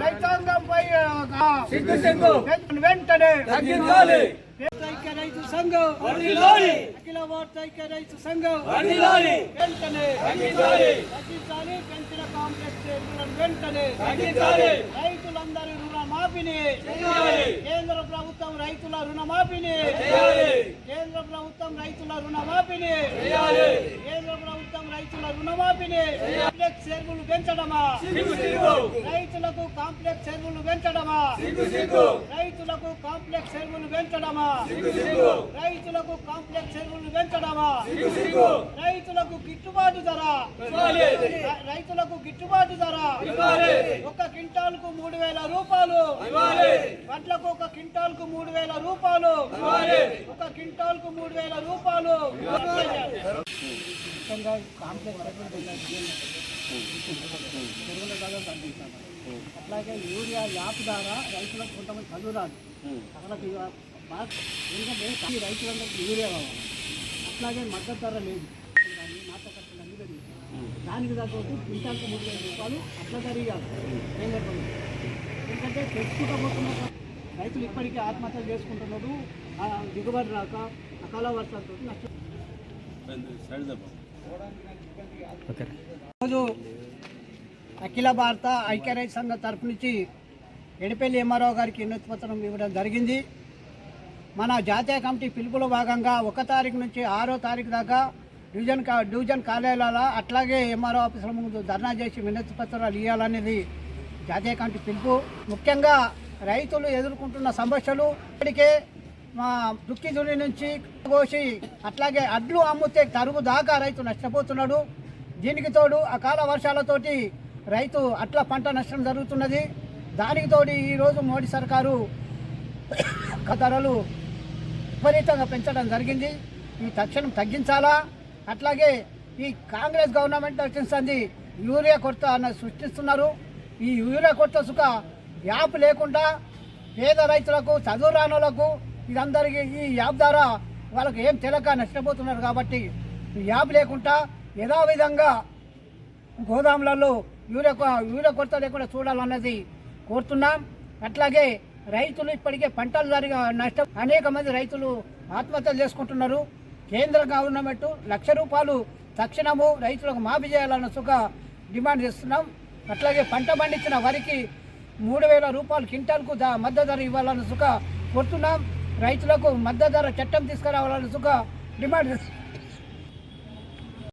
రైతాంగంపై వెంటనే రైతు సంఘం అఖిల భారత ఐక్య రైతు సంఘం వెంటనే తగ్గించాలి. పెంచిన కాంప్లెక్స్ వెంటనే రైతులందరి రుణమాఫీని కేంద్ర ప్రభుత్వం రైతుల రుణమాఫీని కేంద్ర ప్రభుత్వం రైతుల రుణమాఫీని కేంద్ర ప్రభుత్వం రైతుల రుణమాఫీని కాంప్లెక్స్ ఎరువులు పెంచడమా రైతులకు కాంప్లెక్స్ ఎరువులు పెంచడమా రైతులకు కాంప్లెక్స్ ఎరువులు పెంచడమా రైతులకు కాంప్లెక్స్ ఎరువులు పెంచడమా రైతులకు గిట్టుబాటు ధర రైతులకు గిట్టుబాటు ధర ఒక క్వింటాల్కు 3,000 రూపాయలు వడ్లకు ఒక క్వింటాల్కు 3,000 రూపాయలు ఒక క్వింటాల్కు 3,000 రూపాయలు అట్లాగే యూరియా యాప్ ద్వారా రైతులకు కొంతమంది చదువురాదు అసలు ఎందుకంటే రైతులందరికీ యూరియా కావాలి. అట్లాగే మద్దతు ధర లేదు, నాతో ఖర్చులు అన్ని పెరిగి దానికి తగ్గట్టు క్వింటాల్కి 3,000 రూపాయలు అట్లా జరిగాలి. ఎందుకంటే తెచ్చుకుంటపోతున్న రైతులు ఇప్పటికీ ఆత్మహత్యలు చేసుకుంటున్నారు. దిగుబడి రాక అకాల వర్షాలతో నష్టం. ఈరోజు అఖిల భారత ఐక్య రైతు సంఘం తరఫు నుంచి ఎడిపల్లి ఎంఆర్ఓ గారికి వినతి పత్రం ఇవ్వడం జరిగింది. మన జాతీయ కమిటీ పిలుపులో భాగంగా 1 తారీఖు నుంచి 6వ తారీఖు దాకా డివిజన్ కార్యాలయాల అట్లాగే ఎంఆర్ఓ ఆఫీసుల ముందు ధర్నా చేసి వినతి పత్రాలు ఇవ్వాలనేది జాతీయ కమిటీ పిలుపు. ముఖ్యంగా రైతులు ఎదుర్కొంటున్న సమస్యలు ఇప్పటికే మా దుక్కి దుని నుంచి కోసి అట్లాగే అడ్లు అమ్ముతే తరుగు దాకా రైతు నష్టపోతున్నాడు. దీనికి తోడు అకాల వర్షాలతోటి రైతు అట్ల పంట నష్టం జరుగుతున్నది. దానికి తోడు ఈరోజు మోడీ సర్కారు ధరలు విపరీతంగా పెంచడం జరిగింది. ఈ తక్షణం తగ్గించాలా. అట్లాగే ఈ కాంగ్రెస్ గవర్నమెంట్ వచ్చింది యూరియా కొరత అన్నది సృష్టిస్తున్నారు. ఈ యూరియా కొరత సుఖ యాప్ లేకుండా పేద రైతులకు చదువు రానులకు ఇదందరికీ ఈ యాప్ ద్వారా వాళ్ళకి ఏం తెలియక నష్టపోతున్నారు. కాబట్టి ఈ యాప్ లేకుండా యథావిధంగా గోదాములలో యూరియా కొరత లేకుండా చూడాలన్నది కోరుతున్నాం. అట్లాగే రైతులు ఇప్పటికే పంటలు జరిగే నష్టం అనేక మంది రైతులు ఆత్మహత్యలు చేసుకుంటున్నారు. కేంద్ర గవర్నమెంట్ 1,00,000 రూపాయలు తక్షణము రైతులకు మాఫీ చేయాలన్న సుఖ డిమాండ్ చేస్తున్నాం. అట్లాగే పంట పండించిన వరికి 3,000 రూపాయలు క్వింటాల్కు మద్దతు ధర ఇవ్వాలన్న సుఖ కోరుతున్నాం. రైతులకు మద్దతు ధర చట్టం తీసుకురావాలన్న సుఖ డిమాండ్ చేస్తున్నాం.